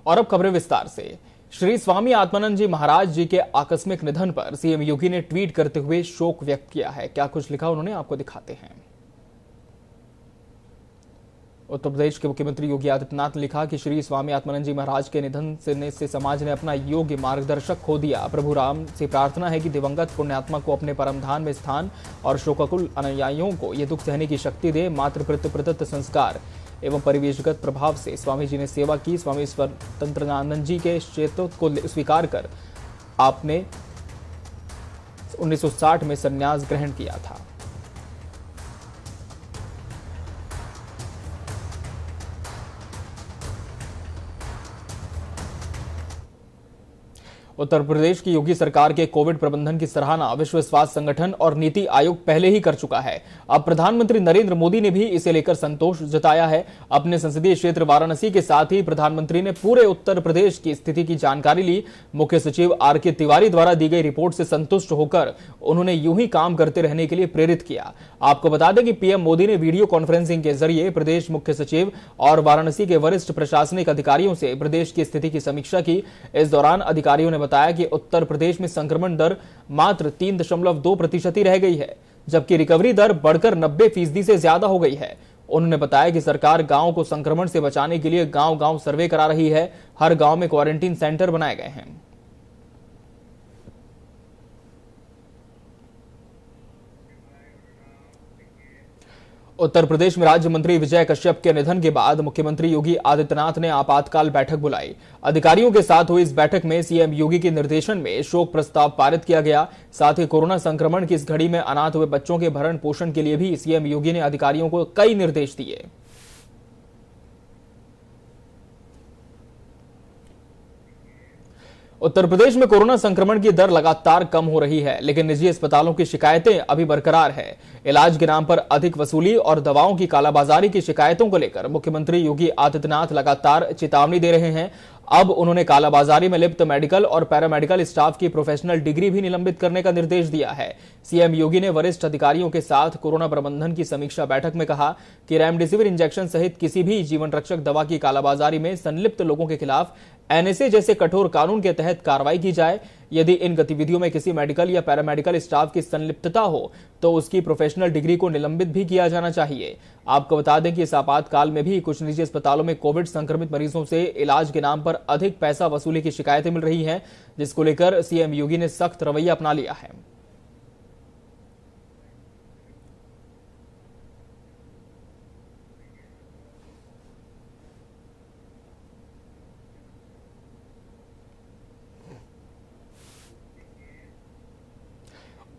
और अब खबरें विस्तार से। श्री स्वामी आत्मानंद जी महाराज जी के आकस्मिक निधन पर सीएम योगी ने ट्वीट करते हुए शोक व्यक्त किया है। क्या कुछ लिखा उन्होंने, आपको दिखाते हैं। उत्तर प्रदेश के मुख्यमंत्री योगी आदित्यनाथ ने लिखा कि श्री स्वामी आत्मानंद जी महाराज के निधन से समाज ने अपना योग्य मार्गदर्शक खो दिया। प्रभु राम से प्रार्थना है कि दिवंगत पुण्यात्मा को अपने परम धाम में स्थान और शोकाकुल अनुयायियों को ये दुख सहने की शक्ति दे। मातृप्रति प्रदत्त संस्कार एवं परिवेशगत प्रभाव से स्वामी जी ने सेवा की। स्वामी स्वतंत्रानंद जी के क्षेत्रों को स्वीकार कर आपने 1960 में संन्यास ग्रहण किया था। उत्तर प्रदेश की योगी सरकार के कोविड प्रबंधन की सराहना विश्व स्वास्थ्य संगठन और नीति आयोग पहले ही कर चुका है। अब प्रधानमंत्री नरेंद्र मोदी ने भी इसे लेकर संतोष जताया है। अपने संसदीय क्षेत्र वाराणसी के साथ ही प्रधानमंत्री ने पूरे उत्तर प्रदेश की स्थिति की जानकारी ली। मुख्य सचिव आर.के. तिवारी द्वारा दी गई रिपोर्ट से संतुष्ट होकर उन्होंने यूं ही काम करते रहने के लिए प्रेरित किया। आपको बता दें कि पीएम मोदी ने वीडियो कॉन्फ्रेंसिंग के जरिए प्रदेश मुख्य सचिव और वाराणसी के वरिष्ठ प्रशासनिक अधिकारियों से प्रदेश की स्थिति की समीक्षा की। इस दौरान अधिकारियों ने बताया कि उत्तर प्रदेश में संक्रमण दर मात्र 3.2% ही रह गई है, जबकि रिकवरी दर बढ़कर 90% से ज्यादा हो गई है। उन्होंने बताया कि सरकार गांव को संक्रमण से बचाने के लिए गांव-गांव सर्वे करा रही है। हर गांव में क्वारंटीन सेंटर बनाए गए हैं। उत्तर प्रदेश में राज्य मंत्री विजय कश्यप के निधन के बाद मुख्यमंत्री योगी आदित्यनाथ ने आपातकाल बैठक बुलाई। अधिकारियों के साथ हुई इस बैठक में सीएम योगी के निर्देशन में शोक प्रस्ताव पारित किया गया। साथ ही कोरोना संक्रमण की इस घड़ी में अनाथ हुए बच्चों के भरण पोषण के लिए भी सीएम योगी ने अधिकारियों को कई निर्देश दिए। उत्तर प्रदेश में कोरोना संक्रमण की दर लगातार कम हो रही है, लेकिन निजी अस्पतालों की शिकायतें अभी बरकरार है। इलाज के नाम पर अधिक वसूली और दवाओं की कालाबाजारी की शिकायतों को लेकर मुख्यमंत्री योगी आदित्यनाथ लगातार चेतावनी दे रहे हैं। अब उन्होंने कालाबाजारी में लिप्त मेडिकल और पैरामेडिकल स्टाफ की प्रोफेशनल डिग्री भी निलंबित करने का निर्देश दिया है। सीएम योगी ने वरिष्ठ अधिकारियों के साथ कोरोना प्रबंधन की समीक्षा बैठक में कहा कि रेमडेसिविर इंजेक्शन सहित किसी भी जीवन रक्षक दवा की कालाबाजारी में संलिप्त लोगों के खिलाफ एनएसए जैसे कठोर कानून के तहत कार्रवाई की जाए। यदि इन गतिविधियों में किसी मेडिकल या पैरामेडिकल स्टाफ की संलिप्तता हो तो उसकी प्रोफेशनल डिग्री को निलंबित भी किया जाना चाहिए। आपको बता दें कि इस आपातकाल में भी कुछ निजी अस्पतालों में कोविड संक्रमित मरीजों से इलाज के नाम पर अधिक पैसा वसूली की शिकायतें मिल रही हैं, जिसको लेकर सीएम योगी ने सख्त रवैया अपना लिया है।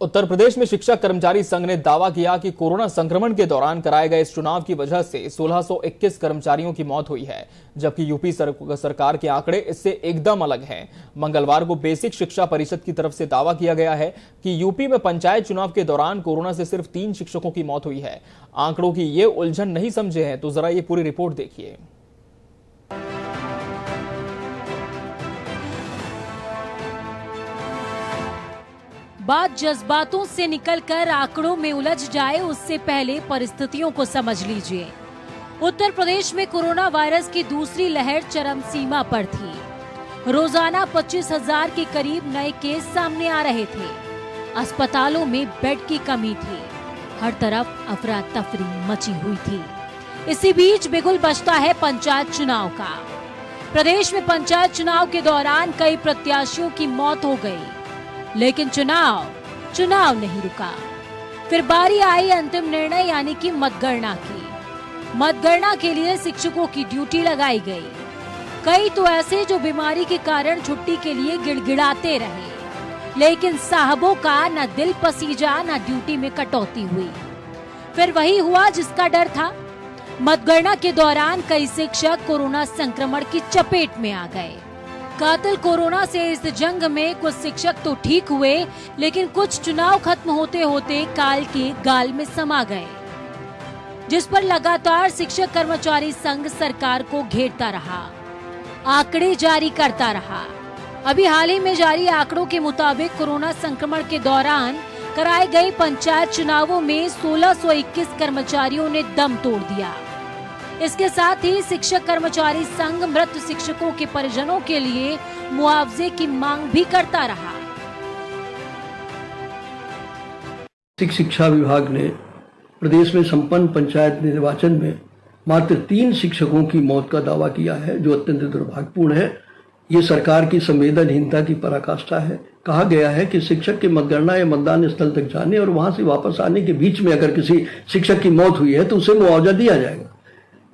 उत्तर प्रदेश में शिक्षक कर्मचारी संघ ने दावा किया कि कोरोना संक्रमण के दौरान कराए गए इस चुनाव की वजह से 1621 कर्मचारियों की मौत हुई है, जबकि यूपी सरकार के आंकड़े इससे एकदम अलग हैं। मंगलवार को बेसिक शिक्षा परिषद की तरफ से दावा किया गया है कि यूपी में पंचायत चुनाव के दौरान कोरोना से सिर्फ 3 शिक्षकों की मौत हुई है। आंकड़ों की ये उलझन नहीं समझे हैं तो जरा ये पूरी रिपोर्ट देखिए। बात जज्बातों से निकलकर आंकड़ों में उलझ जाए उससे पहले परिस्थितियों को समझ लीजिए। उत्तर प्रदेश में कोरोना वायरस की दूसरी लहर चरम सीमा पर थी। रोजाना 25,000 के करीब नए केस सामने आ रहे थे। अस्पतालों में बेड की कमी थी। हर तरफ अफरा तफरी मची हुई थी। इसी बीच बिगुल बजता है पंचायत चुनाव का। प्रदेश में पंचायत चुनाव के दौरान कई प्रत्याशियों की मौत हो गई, लेकिन चुनाव नहीं रुका। फिर बारी आई अंतिम निर्णय यानी कि मतगणना की। मतगणना के लिए शिक्षकों की ड्यूटी लगाई गई। कई तो ऐसे जो बीमारी के कारण छुट्टी के लिए गिड़गिड़ाते रहे, लेकिन साहबों का न दिल पसीजा न ड्यूटी में कटौती हुई। फिर वही हुआ जिसका डर था। मतगणना के दौरान कई शिक्षक कोरोना संक्रमण की चपेट में आ गए। कातिल कोरोना से इस जंग में कुछ शिक्षक तो ठीक हुए, लेकिन कुछ चुनाव खत्म होते होते काल के गाल में समा गए, जिस पर लगातार शिक्षक कर्मचारी संघ सरकार को घेरता रहा, आंकड़े जारी करता रहा। अभी हाल ही में जारी आंकड़ों के मुताबिक कोरोना संक्रमण के दौरान कराए गए पंचायत चुनावों में 1621 कर्मचारियों ने दम तोड़ दिया। इसके साथ ही शिक्षक कर्मचारी संघ मृत शिक्षकों के परिजनों के लिए मुआवजे की मांग भी करता रहा। शिक्षा विभाग ने प्रदेश में संपन्न पंचायत निर्वाचन में मात्र 3 शिक्षकों की मौत का दावा किया है, जो अत्यंत दुर्भाग्यपूर्ण है। ये सरकार की संवेदनहीनता की पराकाष्ठा है। कहा गया है कि शिक्षक के मतगणना या मतदान स्थल तक जाने और वहां से वापस आने के बीच में अगर किसी शिक्षक की मौत हुई है तो उसे मुआवजा दिया जाएगा।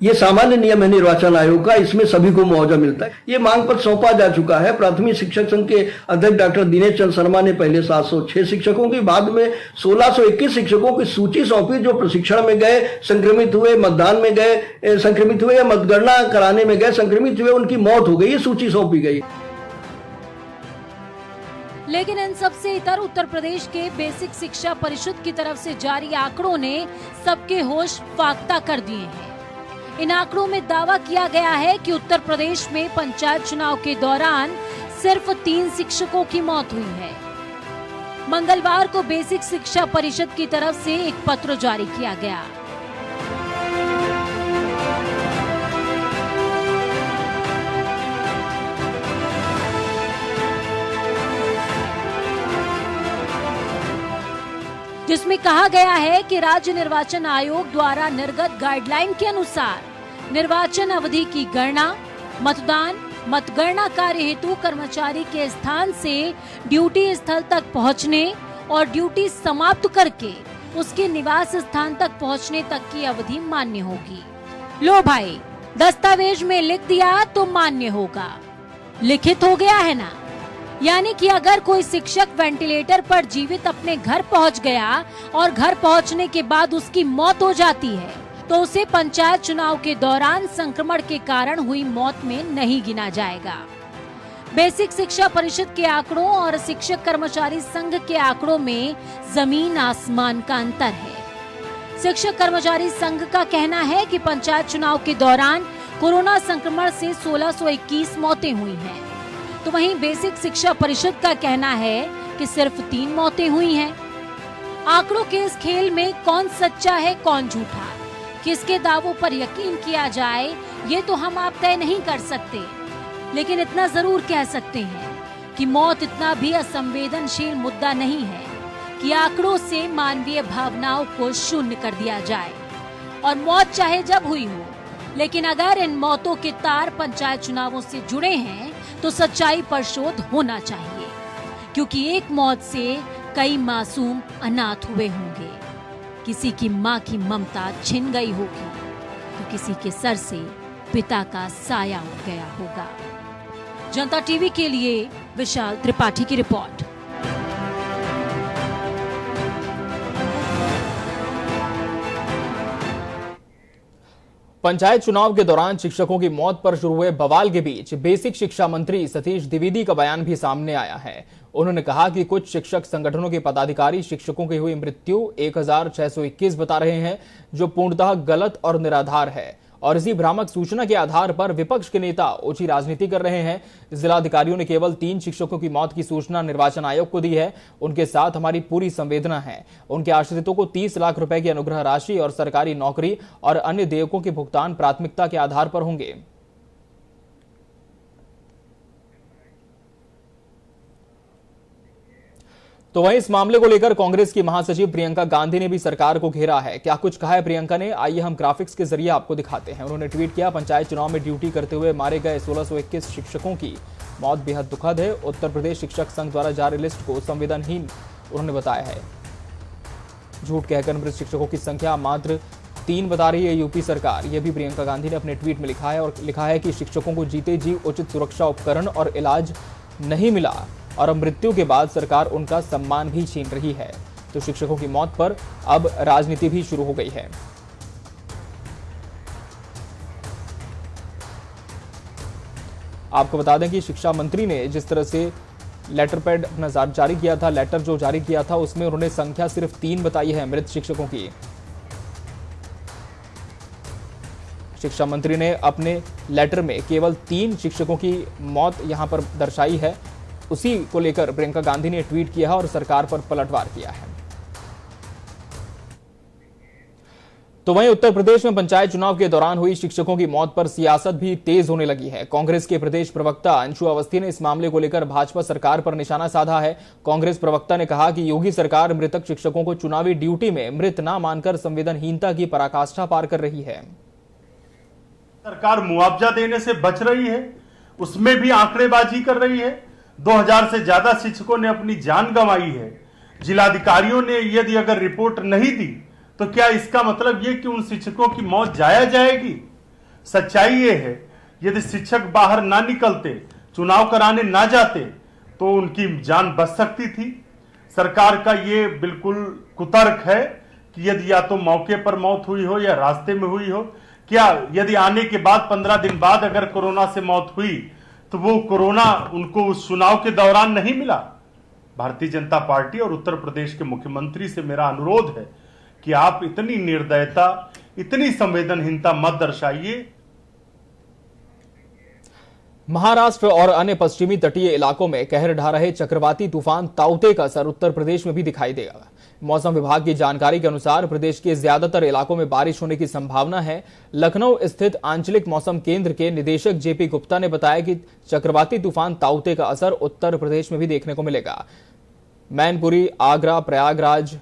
ये सामान्य नियम है निर्वाचन आयोग का, इसमें सभी को मुआवजा मिलता है। ये मांग पर सौंपा जा चुका है। प्राथमिक शिक्षक संघ के अध्यक्ष डॉक्टर दिनेश चंद्र शर्मा ने पहले 706 शिक्षकों की, बाद में 1621 शिक्षकों की सूची सौंपी, जो प्रशिक्षण में गए, संक्रमित हुए, मतदान में गए संक्रमित हुए, या मतगणना कराने में गए संक्रमित हुए, उनकी मौत हो गई, ये सूची सौंपी गई। लेकिन इन सबसे इतर उत्तर प्रदेश के बेसिक शिक्षा परिषद की तरफ से जारी आंकड़ों ने सबके होश फाख्ता कर दिए हैं। इन आंकड़ों में दावा किया गया है कि उत्तर प्रदेश में पंचायत चुनाव के दौरान सिर्फ 3 शिक्षकों की मौत हुई है। मंगलवार को बेसिक शिक्षा परिषद की तरफ से एक पत्र जारी किया गया। जिसमें कहा गया है कि राज्य निर्वाचन आयोग द्वारा निर्गत गाइडलाइन के अनुसार निर्वाचन अवधि की गणना, मतदान, मतगणना कार्य हेतु कर्मचारी के स्थान से ड्यूटी स्थल तक पहुंचने और ड्यूटी समाप्त करके उसके निवास स्थान तक पहुंचने तक की अवधि मान्य होगी। लो भाई, दस्तावेज में लिख दिया तो मान्य होगा, लिखित हो गया है ना। यानी कि अगर कोई शिक्षक वेंटिलेटर पर जीवित अपने घर पहुंच गया और घर पहुंचने के बाद उसकी मौत हो जाती है तो उसे पंचायत चुनाव के दौरान संक्रमण के कारण हुई मौत में नहीं गिना जाएगा। बेसिक शिक्षा परिषद के आंकड़ों और शिक्षक कर्मचारी संघ के आंकड़ों में जमीन आसमान का अंतर है। शिक्षक कर्मचारी संघ का कहना है कि पंचायत चुनाव के दौरान कोरोना संक्रमण से 1621 मौतें हुई हैं, तो वहीं बेसिक शिक्षा परिषद का कहना है कि सिर्फ 3 मौतें हुई हैं। आंकड़ों के इस खेल में कौन सच्चा है कौन झूठा, किसके दावों पर यकीन किया जाए, ये तो हम आप तय नहीं कर सकते, लेकिन इतना जरूर कह सकते हैं कि मौत इतना भी असंवेदनशील मुद्दा नहीं है कि आंकड़ों से मानवीय भावनाओं को शून्य कर दिया जाए। और मौत चाहे जब हुई हो, लेकिन अगर इन मौतों के तार पंचायत चुनावों से जुड़े हैं तो सच्चाई पर शोध होना चाहिए, क्योंकि एक मौत से कई मासूम अनाथ हुए होंगे, किसी की माँ की ममता छिन गई होगी, तो किसी के सर से पिता का साया उठ गया होगा। जनता टीवी के लिए विशाल त्रिपाठी की रिपोर्ट। पंचायत चुनाव के दौरान शिक्षकों की मौत पर शुरू हुए बवाल के बीच बेसिक शिक्षा मंत्री सतीश द्विवेदी का बयान भी सामने आया है। उन्होंने कहा कि कुछ शिक्षक संगठनों के पदाधिकारी शिक्षकों की हुई मृत्यु 1621 बता रहे हैं, जो पूर्णतः गलत और निराधार है, और इसी भ्रामक सूचना के आधार पर विपक्ष के नेता ऊंची राजनीति कर रहे हैं। जिलाधिकारियों ने केवल 3 शिक्षकों की मौत की सूचना निर्वाचन आयोग को दी है। उनके साथ हमारी पूरी संवेदना है। उनके आश्रितों को 30 लाख रुपए की अनुग्रह राशि और सरकारी नौकरी और अन्य देयकों के भुगतान प्राथमिकता के आधार पर होंगे। तो वहीं इस मामले को लेकर कांग्रेस की महासचिव प्रियंका गांधी ने भी सरकार को घेरा है। क्या कुछ कहा है प्रियंका ने, आइए हम ग्राफिक्स के जरिए आपको दिखाते हैं। उन्होंने ट्वीट किया, पंचायत चुनाव में ड्यूटी करते हुए मारे गए 1621 शिक्षकों की मौत बेहद दुखद है। उत्तर प्रदेश शिक्षक संघ द्वारा जारी लिस्ट को संवेदनहीन उन्होंने बताया है। झूठ कहकर मृत शिक्षकों की संख्या मात्र 3 बता रही है यूपी सरकार। यह भी प्रियंका गांधी ने अपने ट्वीट में लिखा है, और लिखा है कि शिक्षकों को जीते जी उचित सुरक्षा उपकरण और इलाज नहीं मिला और अब मृत्यु के बाद सरकार उनका सम्मान भी छीन रही है। तो शिक्षकों की मौत पर अब राजनीति भी शुरू हो गई है। आपको बता दें कि शिक्षा मंत्री ने जिस तरह से लेटर पैड अपना जारी किया था, लेटर जो जारी किया था, उसमें उन्होंने संख्या सिर्फ 3 बताई है मृत शिक्षकों की। शिक्षा मंत्री ने अपने लेटर में केवल 3 शिक्षकों की मौत यहां पर दर्शाई है। उसी को लेकर प्रियंका गांधी ने ट्वीट किया और सरकार पर पलटवार किया है। तो वहीं उत्तर प्रदेश में पंचायत चुनाव के दौरान हुई शिक्षकों की मौत पर सियासत भी तेज होने लगी है। कांग्रेस के प्रदेश प्रवक्ता अंशु अवस्थी ने इस मामले को लेकर भाजपा सरकार पर निशाना साधा है। कांग्रेस प्रवक्ता ने कहा कि योगी सरकार मृतक शिक्षकों को चुनावी ड्यूटी में मृत न मानकर संवेदनहीनता की पराकाष्ठा पार कर रही है। सरकार मुआवजा देने से बच रही है, उसमें भी आंकड़ेबाजी कर रही है। 2000 से ज्यादा शिक्षकों ने अपनी जान गंवाई है। जिलाधिकारियों ने यदि अगर रिपोर्ट नहीं दी तो क्या इसका मतलब यह कि उन शिक्षकों की मौत जाया जाएगी? सच्चाई ये है, यदि शिक्षक बाहर ना निकलते, चुनाव कराने ना जाते तो उनकी जान बच सकती थी। सरकार का ये बिल्कुल कुतर्क है कि यदि या तो मौके पर मौत हुई हो या रास्ते में हुई हो। क्या यदि आने के बाद 15 दिन बाद अगर कोरोना से मौत हुई तो वो कोरोना उनको उस चुनाव के दौरान नहीं मिला? भारतीय जनता पार्टी और उत्तर प्रदेश के मुख्यमंत्री से मेरा अनुरोध है कि आप इतनी निर्दयता, इतनी संवेदनहीनता मत दर्शाइए। महाराष्ट्र और अन्य पश्चिमी तटीय इलाकों में कहर ढा रहे चक्रवाती तूफान ताउते का असर उत्तर प्रदेश में भी दिखाई देगा। मौसम विभाग की जानकारी के अनुसार प्रदेश के ज्यादातर इलाकों में बारिश होने की संभावना है। लखनऊ स्थित आंचलिक मौसम केंद्र के निदेशक जेपी गुप्ता ने बताया कि चक्रवाती तूफान ताउते का असर उत्तर प्रदेश में भी देखने को मिलेगा। मैनपुरी, आगरा, प्रयागराज,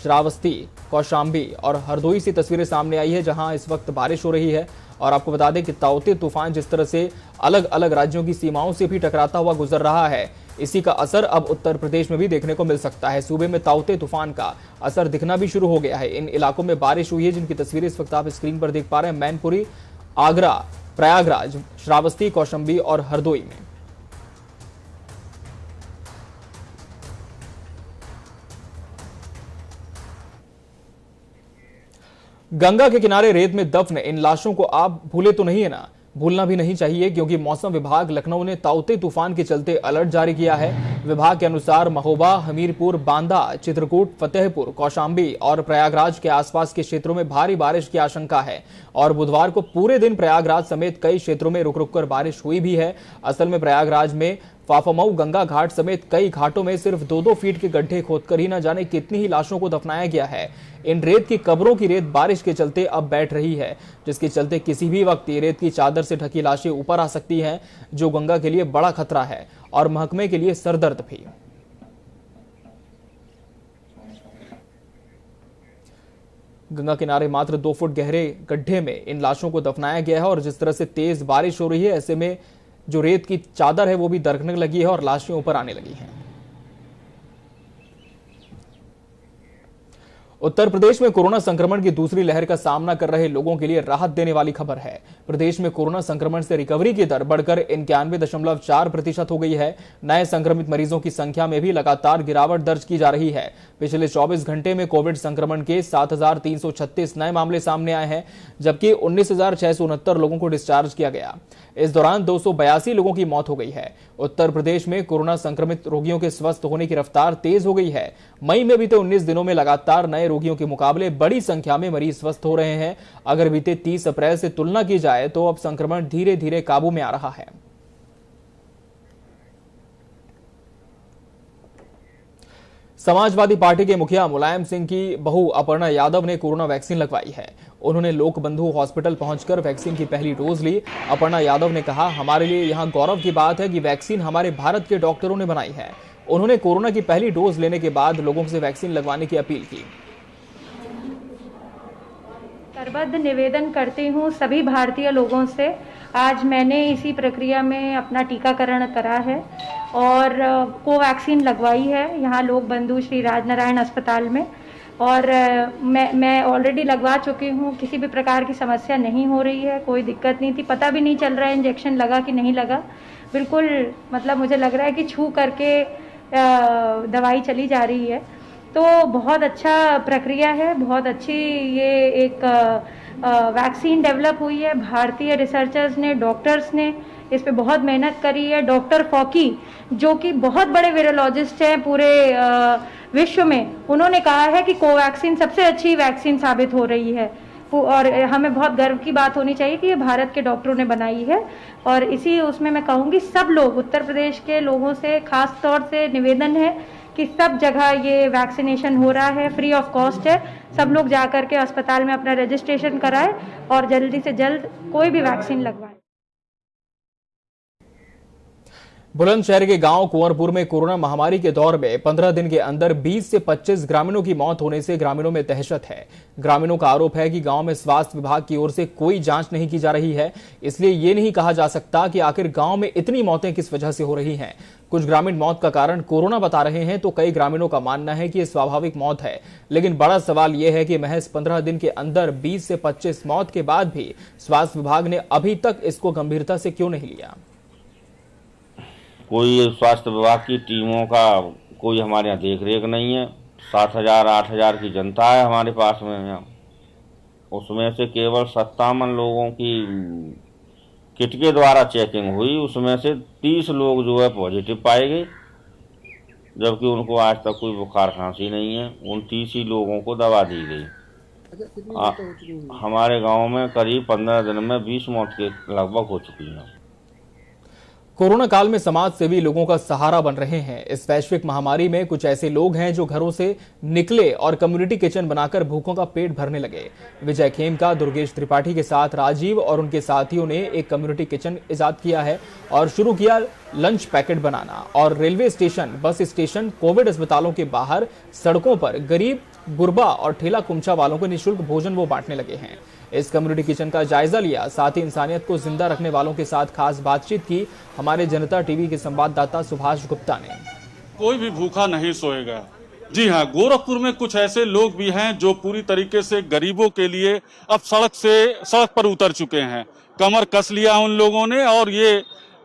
श्रावस्ती, कौशाम्बी और हरदोई से तस्वीरें सामने आई है जहां इस वक्त बारिश हो रही है। और आपको बता दें कि ताउते तूफान जिस तरह से अलग अलग राज्यों की सीमाओं से भी टकराता हुआ गुजर रहा है, इसी का असर अब उत्तर प्रदेश में भी देखने को मिल सकता है। सूबे में ताउते तूफान का असर दिखना भी शुरू हो गया है। इन इलाकों में बारिश हुई है जिनकी तस्वीरें इस वक्त आप स्क्रीन पर देख पा रहे हैं। मैनपुरी, आगरा, प्रयागराज, श्रावस्ती, कौशाम्बी और हरदोई में। गंगा के किनारे रेत में दफन इन लाशों को आप भूले तो नहीं है ना? भूलना भी नहीं चाहिए क्योंकि मौसम विभाग लखनऊ ने ताउते तूफान के चलते अलर्ट जारी किया है। विभाग के अनुसार महोबा, हमीरपुर, बांदा, चित्रकूट, फतेहपुर, कौशाम्बी और प्रयागराज के आसपास के क्षेत्रों में भारी बारिश की आशंका है और बुधवार को पूरे दिन प्रयागराज समेत कई क्षेत्रों में रुक रुक कर बारिश हुई भी है। असल में प्रयागराज में फाफामऊ गंगा घाट समेत कई घाटों में सिर्फ 2-2 फीट के गड्ढे खोदकर ही न जाने कितनी ही लाशों को दफनाया गया है। इन रेत की कब्रों की रेत बारिश के चलते अब बैठ रही है, जिसके चलते किसी भी वक्त ये रेत की चादर से ढकी लाशें ऊपर आ सकती हैं, जो गंगा के लिए बड़ा खतरा है और महकमे के लिए सरदर्द भी। गंगा किनारे मात्र 2 फुट गहरे गड्ढे में इन लाशों को दफनाया गया है और जिस तरह से तेज बारिश हो रही है, ऐसे में जो रेत की चादर है वो भी दरकने लगी है और लाशें ऊपर आने लगी हैं। उत्तर प्रदेश में कोरोना संक्रमण की दूसरी लहर का सामना कर रहे लोगों के लिए राहत देने वाली खबर है। प्रदेश में कोरोना संक्रमण से रिकवरी की दर बढ़कर 91.4% हो गई है। नए संक्रमित मरीजों की संख्या में भी लगातार गिरावट दर्ज की जा रही है। पिछले 24 घंटे में कोविड संक्रमण के 7,336 नए मामले सामने आए हैं, जबकि 19,669 लोगों को डिस्चार्ज किया गया। इस दौरान 282 लोगों की मौत हो गई है। उत्तर प्रदेश में कोरोना संक्रमित रोगियों के स्वस्थ होने की रफ्तार तेज हो गई है। मई में बीते 19 दिनों में लगातार नए रोगियों के मुकाबले बड़ी संख्या में मरीज स्वस्थ हो रहे हैं। अगर बीते 30 अप्रैल से तुलना की जाए तो अब संक्रमण धीरे धीरे काबू में आ रहा है। समाजवादी पार्टी के मुखिया मुलायम सिंह की बहू अपर्णा यादव ने कोरोना वैक्सीन लगवाई है। उन्होंने लोक बंधु हॉस्पिटल पहुंचकर वैक्सीन की पहली डोज ली। अपर्णा यादव ने कहा, हमारे लिए यहां गौरव की बात है कि वैक्सीन हमारे भारत के डॉक्टरों ने बनाई है। उन्होंने कोरोना की पहली डोज लेने के बाद लोगों से वैक्सीन लगवाने की अपील की। करबद्ध निवेदन करती हूँ सभी भारतीय लोगों से। आज मैंने इसी प्रक्रिया में अपना टीकाकरण करा है और कोवैक्सीन लगवाई है यहाँ लोक बंधु श्री राजनारायण अस्पताल में। और मैं ऑलरेडी लगवा चुकी हूँ। किसी भी प्रकार की समस्या नहीं हो रही है, कोई दिक्कत नहीं थी। पता भी नहीं चल रहा है इंजेक्शन लगा कि नहीं लगा। बिल्कुल मतलब मुझे लग रहा है कि छू करके दवाई चली जा रही है। तो बहुत अच्छा प्रक्रिया है, बहुत अच्छी ये एक वैक्सीन डेवलप हुई है। भारतीय रिसर्चर्स ने, डॉक्टर्स ने इस पे बहुत मेहनत करी है। डॉक्टर फॉकी जो कि बहुत बड़े वायरोलॉजिस्ट हैं पूरे विश्व में, उन्होंने कहा है कि कोवैक्सीन सबसे अच्छी वैक्सीन साबित हो रही है और हमें बहुत गर्व की बात होनी चाहिए कि ये भारत के डॉक्टरों ने बनाई है। और इसी उसमें मैं कहूँगी सब लोग, उत्तर प्रदेश के लोगों से खास तौर से निवेदन है कि सब जगह ये वैक्सीनेशन हो रहा है, फ्री ऑफ कॉस्ट है। सब लोग जा कर के अस्पताल में अपना रजिस्ट्रेशन कराएं और जल्दी से जल्द कोई भी वैक्सीन लगवाएं। बुलंदशहर के गांव कुंवरपुर में कोरोना महामारी के दौर में 15 दिन के अंदर 20 से 25 ग्रामीणों की मौत होने से ग्रामीणों में दहशत है। ग्रामीणों का आरोप है कि गांव में स्वास्थ्य विभाग की ओर से कोई जांच नहीं की जा रही है, इसलिए ये नहीं कहा जा सकता कि आखिर गांव में इतनी मौतें किस वजह से हो रही हैं। कुछ ग्रामीण मौत का कारण कोरोना बता रहे हैं, तो कई ग्रामीणों का मानना है कि यह स्वाभाविक मौत है। लेकिन बड़ा सवाल यह है कि महज 15 दिन के अंदर 20 से 25 मौत के बाद भी स्वास्थ्य विभाग ने अभी तक इसको गंभीरता से क्यों नहीं लिया। कोई स्वास्थ्य विभाग की टीमों का कोई हमारे यहाँ देख रेख नहीं है। 7,000-8,000 की जनता है हमारे पास में यहाँ, उसमें से केवल 57 लोगों की किट के द्वारा चेकिंग हुई, उसमें से 30 लोग जो है पॉजिटिव पाए गए, जबकि उनको आज तक कोई बुखार खांसी नहीं है। उन 30 ही लोगों को दवा दी गई। हमारे गांव में करीब 15 दिन में 20 मौत के लगभग हो चुकी हैं। कोरोना काल में समाज सेवी लोगों का सहारा बन रहे हैं। इस वैश्विक महामारी में कुछ ऐसे लोग हैं जो घरों से निकले और कम्युनिटी किचन बनाकर भूखों का पेट भरने लगे। विजय खेमका, दुर्गेश त्रिपाठी के साथ राजीव और उनके साथियों ने एक कम्युनिटी किचन इजाद किया है और शुरू किया लंच पैकेट बनाना। और railway station, bus station, Covid अस्पतालों के बाहर सड़कों पर गरीब, गुरबा और ठेला कुमचा वालों को निःशुल्क भोजन वो बांटने लगे हैं। इस कम्युनिटी किचन का जायजा लिया, साथ ही इंसानियत को जिंदा रखने वालों के साथ खास बातचीत की हमारे जनता टीवी के संवाददाता सुभाष गुप्ता ने। कोई भी भूखा नहीं सोएगा। जी हाँ, गोरखपुर में कुछ ऐसे लोग भी हैं जो पूरी तरीके से गरीबों के लिए अब सड़क पर उतर चुके हैं। कमर कस लिया उन लोगों ने और ये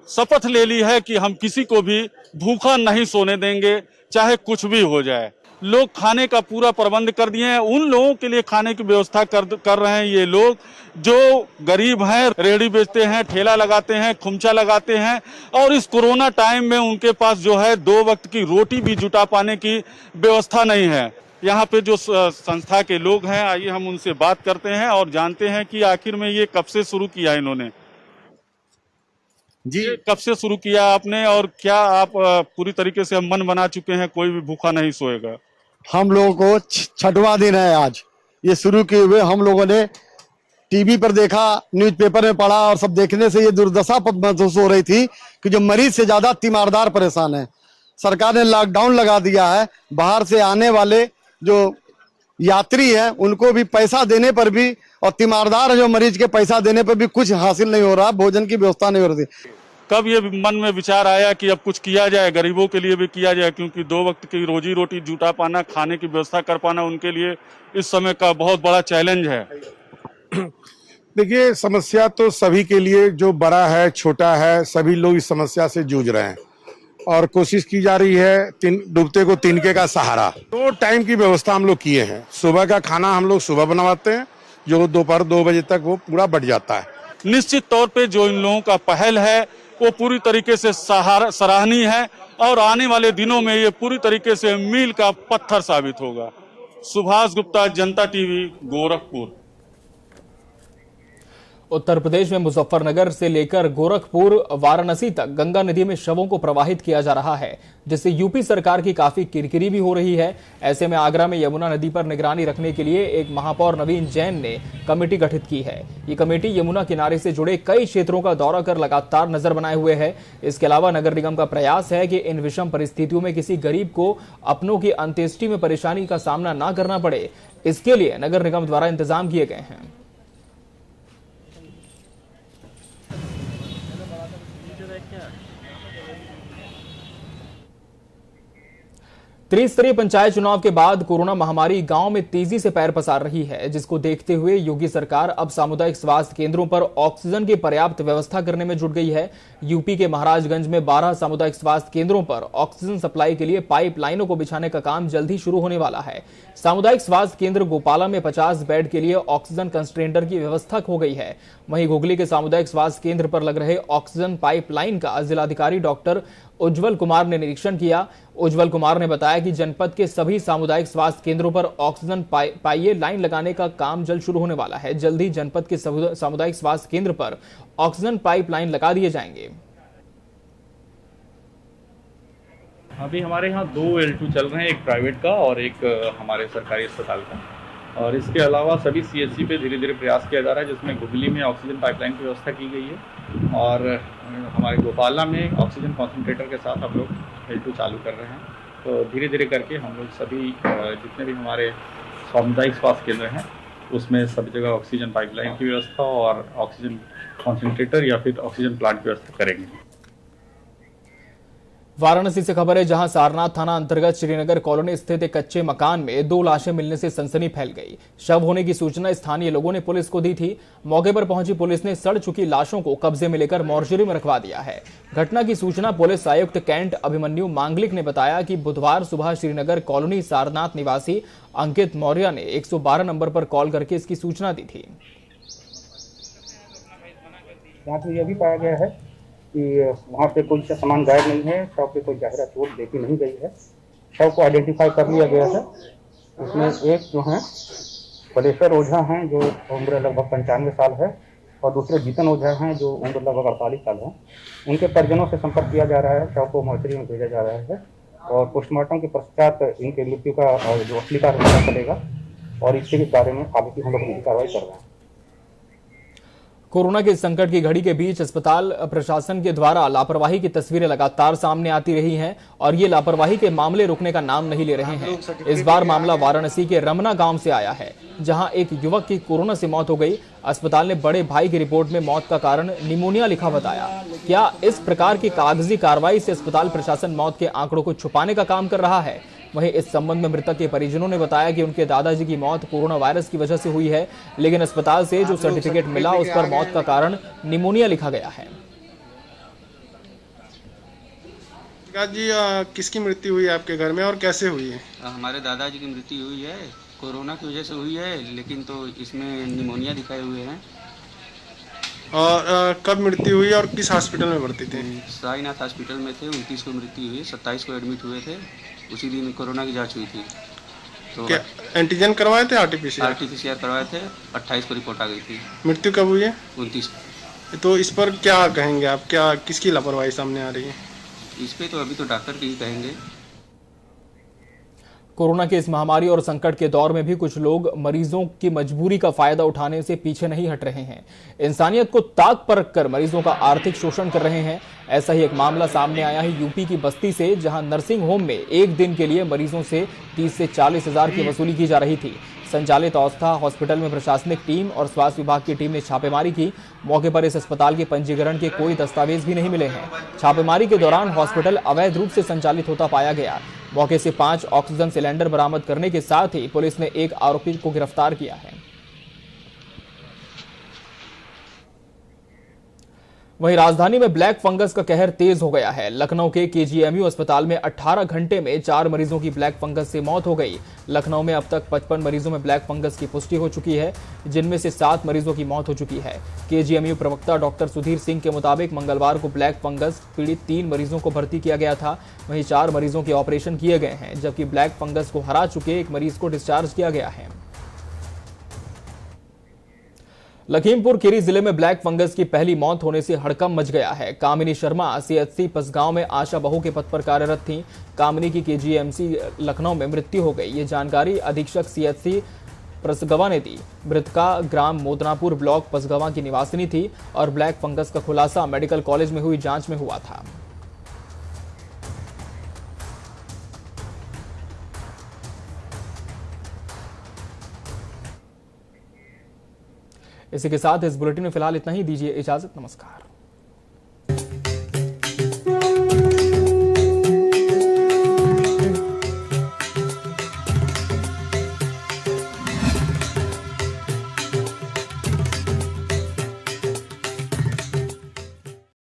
शपथ ले ली है कि हम किसी को भी भूखा नहीं सोने देंगे, चाहे कुछ भी हो जाए। लोग खाने का पूरा प्रबंध कर दिए हैं, उन लोगों के लिए खाने की व्यवस्था कर रहे हैं। ये लोग जो गरीब हैं, रेहड़ी बेचते हैं, ठेला लगाते हैं, खुमचा लगाते हैं और इस कोरोना टाइम में उनके पास जो है 2 वक्त की रोटी भी जुटा पाने की व्यवस्था नहीं है। यहाँ पे जो संस्था के लोग हैं, आइए हम उनसे बात करते हैं और जानते हैं कि आखिर में ये कब से शुरू किया इन्होंने। जी, कब से शुरू किया आपने और क्या आप पूरी तरीके से मन बना चुके हैं कोई भी भूखा नहीं सोएगा? हम लोगों को 6वां दिन है आज ये शुरू किए हुए। हम लोगों ने टीवी पर देखा, न्यूज़पेपर में पढ़ा और सब देखने से ये दुर्दशा महसूस हो रही थी कि जो मरीज से ज्यादा तीमारदार परेशान है। सरकार ने लॉकडाउन लगा दिया है, बाहर से आने वाले जो यात्री हैं उनको भी पैसा देने पर भी और तीमारदार जो मरीज के पैसा देने पर भी कुछ हासिल नहीं हो रहा, भोजन की व्यवस्था नहीं हो रही। कब ये मन में विचार आया कि अब कुछ किया जाए, गरीबों के लिए भी किया जाए, क्योंकि 2 वक्त की रोजी रोटी जुटा पाना, खाने की व्यवस्था कर पाना उनके लिए इस समय का बहुत बड़ा चैलेंज है। देखिए, समस्या तो सभी के लिए, जो बड़ा है छोटा है, सभी लोग इस समस्या से जूझ रहे हैं और कोशिश की जा रही है डूबते को तिनके का सहारा। 2 टाइम की व्यवस्था हम लोग किए हैं। सुबह का खाना हम लोग सुबह बनवाते हैं, जो दोपहर 2 बजे तक वो पूरा बढ़ जाता है। निश्चित तौर पे जो इन लोगों का पहल है वो पूरी तरीके से सराहनीय है और आने वाले दिनों में ये पूरी तरीके से मील का पत्थर साबित होगा। सुभाष गुप्ता, जनता टीवी, गोरखपुर। उत्तर प्रदेश में मुजफ्फरनगर से लेकर गोरखपुर, वाराणसी तक गंगा नदी में शवों को प्रवाहित किया जा रहा है, जिससे यूपी सरकार की काफी किरकिरी भी हो रही है। ऐसे में आगरा में यमुना नदी पर निगरानी रखने के लिए एक महापौर नवीन जैन ने कमेटी गठित की है। ये कमेटी यमुना किनारे से जुड़े कई क्षेत्रों का दौरा कर लगातार नजर बनाए हुए है। इसके अलावा नगर निगम का प्रयास है कि इन विषम परिस्थितियों में किसी गरीब को अपनों की अंत्येष्टि में परेशानी का सामना न करना पड़े, इसके लिए नगर निगम द्वारा इंतजाम किए गए हैं। त्रिस्तरीय पंचायत चुनाव के बाद कोरोना महामारी गांव में तेजी से पैर पसार रही है, जिसको देखते हुए योगी सरकार अब सामुदायिक स्वास्थ्य केंद्रों पर ऑक्सीजन की पर्याप्त व्यवस्था करने में जुट गई है। यूपी के महाराजगंज में 12 सामुदायिक स्वास्थ्य केंद्रों पर ऑक्सीजन सप्लाई के लिए पाइप लाइनों को बिछाने का काम जल्द ही शुरू होने वाला है। सामुदायिक स्वास्थ्य केंद्र गोपाला में 50 बेड के लिए ऑक्सीजन कंसंट्रेटर की व्यवस्था हो गई है। वहीं हुगली के सामुदायिक स्वास्थ्य केंद्र पर लग रहे ऑक्सीजन पाइपलाइन का जिलाधिकारी डॉक्टर उज्जवल कुमार ने निरीक्षण किया। उज्जवल कुमार ने बताया कि जनपद के सभी सामुदायिक स्वास्थ्य केंद्रों पर ऑक्सीजन पाइप लाइन लगाने का काम जल्द शुरू होने वाला है। जल्द ही जनपद के सामुदायिक स्वास्थ्य केंद्र पर ऑक्सीजन पाइपलाइन लगा दिए जाएंगे। अभी हमारे यहाँ 2 L2 चल रहे हैं, एक प्राइवेट का और एक हमारे सरकारी अस्पताल का। और इसके अलावा सभी CHC पे धीरे धीरे प्रयास किया जा रहा है, जिसमें गुगली में ऑक्सीजन पाइपलाइन की व्यवस्था की गई है और हमारे गोपाला में ऑक्सीजन कॉन्सेंट्रेटर के साथ हम लोग L2 चालू कर रहे हैं। तो धीरे धीरे करके हम लोग सभी जितने भी हमारे सामुदायिक स्वास्थ्य केंद्र हैं उसमें सभी जगह ऑक्सीजन पाइपलाइन की व्यवस्था और ऑक्सीजन कॉन्सेंट्रेटर या फिर ऑक्सीजन प्लांट की व्यवस्था करेंगे। वाराणसी से खबर है, जहां सारनाथ थाना अंतर्गत श्रीनगर कॉलोनी स्थित एक कच्चे मकान में 2 लाशें मिलने से सनसनी फैल गई। शव होने की सूचना स्थानीय लोगों ने पुलिस को दी थी। मौके पर पहुंची पुलिस ने सड़ चुकी लाशों को कब्जे में लेकर मोर्चरी में रखवा दिया है। घटना की सूचना पुलिस आयुक्त कैंट अभिमन्यु मांगलिक ने बताया कि बुधवार सुबह श्रीनगर कॉलोनी सारनाथ निवासी अंकित मौर्य ने 112 नंबर पर कॉल करके इसकी सूचना दी थी। यह भी पाया गया है कि वहाँ पे कोई सामान गायब नहीं है, शव पे कोई गहरा चोट देखी नहीं गई है। शव को आइडेंटिफाई कर लिया गया है। उसमें एक जो है बलेश्वर ओझा हैं जो उम्र लगभग 95 साल है और दूसरे जीतन ओझा हैं जो उम्र लगभग 48 साल है। उनके परिजनों से संपर्क किया जा रहा है। शव को मोर्चरी में भेजा जा रहा है और पोस्टमार्टम के पश्चात इनके मृत्यु का जो असली कारण पता चलेगा और इसके बारे में आगे की हम लोग कार्रवाई कर रहे हैं। कोरोना के संकट की घड़ी के बीच अस्पताल प्रशासन के द्वारा लापरवाही की तस्वीरें लगातार सामने आती रही हैं और ये लापरवाही के मामले रुकने का नाम नहीं ले रहे हैं। इस बार मामला वाराणसी के रमना गांव से आया है, जहां एक युवक की कोरोना से मौत हो गई। अस्पताल ने बड़े भाई की रिपोर्ट में मौत का कारण निमोनिया लिखा बताया। क्या इस प्रकार की कागजी कार्रवाई से अस्पताल प्रशासन मौत के आंकड़ों को छुपाने का काम कर रहा है? वहीं इस संबंध में मृतक के परिजनों ने बताया कि उनके दादाजी की मौत कोरोना वायरस की वजह से हुई है, लेकिन अस्पताल से जो सर्टिफिकेट मिला उस पर मौत का कारण निमोनिया लिखा गया है। जी किसकी मृत्यु हुई आपके घर में और कैसे हुई है? हमारे दादाजी की मृत्यु हुई है, कोरोना की वजह से हुई है, लेकिन तो इसमें निमोनिया दिखाए हुए हैं। और कब मृत्यु हुई और किस हॉस्पिटल में भर्ती थे? साईनाथ हॉस्पिटल में थे। 29 को मृत्यु हुई, 27 को एडमिट हुए थे। उसी दिन कोरोना की जांच हुई थी। तो क्या एंटीजन करवाए थे? आरटीपीसीआर करवाए थे। 28 को रिपोर्ट आ गई थी। मृत्यु कब हुई है? 29। तो इस पर क्या कहेंगे आप? क्या किसकी लापरवाही सामने आ रही है? इस पे तो अभी तो डॉक्टर की ही कहेंगे। कोरोना के इस महामारी और संकट के दौर में भी कुछ लोग मरीजों की मजबूरी का फायदा उठाने से पीछे नहीं हट रहे हैं। इंसानियत को ताक पर रखकर मरीजों का आर्थिक शोषण कर रहे हैं। ऐसा ही एक मामला सामने आया है यूपी की बस्ती से, जहां नर्सिंग होम में एक दिन के लिए मरीजों से 30 से 40 हजार की वसूली की जा रही थी। संचालित अवस्था हॉस्पिटल में प्रशासनिक टीम और स्वास्थ्य विभाग की टीम ने छापेमारी की। मौके पर इस अस्पताल के पंजीकरण के कोई दस्तावेज भी नहीं मिले हैं। छापेमारी के दौरान हॉस्पिटल अवैध रूप से संचालित होता पाया गया। मौके से 5 ऑक्सीजन सिलेंडर बरामद करने के साथ ही पुलिस ने एक आरोपी को गिरफ्तार किया है। वहीं राजधानी में ब्लैक फंगस का कहर तेज हो गया है। लखनऊ के KGMU अस्पताल में 18 घंटे में 4 मरीजों की ब्लैक फंगस से मौत हो गई। लखनऊ में अब तक 55 मरीजों में ब्लैक फंगस की पुष्टि हो चुकी है, जिनमें से 7 मरीजों की मौत हो चुकी है। KGMU प्रवक्ता डॉक्टर सुधीर सिंह के मुताबिक मंगलवार को ब्लैक फंगस पीड़ित 3 मरीजों को भर्ती किया गया था। वहीं 4 मरीजों के ऑपरेशन किए गए हैं, जबकि ब्लैक फंगस को हरा चुके एक मरीज को डिस्चार्ज किया गया है। लखीमपुर खीरी जिले में ब्लैक फंगस की पहली मौत होने से हड़कंप मच गया है। कामिनी शर्मा CHC पसगांव में आशा बहू के पद पर कार्यरत थीं। कामिनी की KGMC लखनऊ में मृत्यु हो गई। ये जानकारी अधीक्षक CHC पसगवा ने दी। मृतका ग्राम मोदनापुर ब्लॉक पसगवा की निवासिनी थी और ब्लैक फंगस का खुलासा मेडिकल कॉलेज में हुई जांच में हुआ था। इसी के साथ इस बुलेटिन में फिलहाल इतना ही। दीजिए इजाजत। नमस्कार।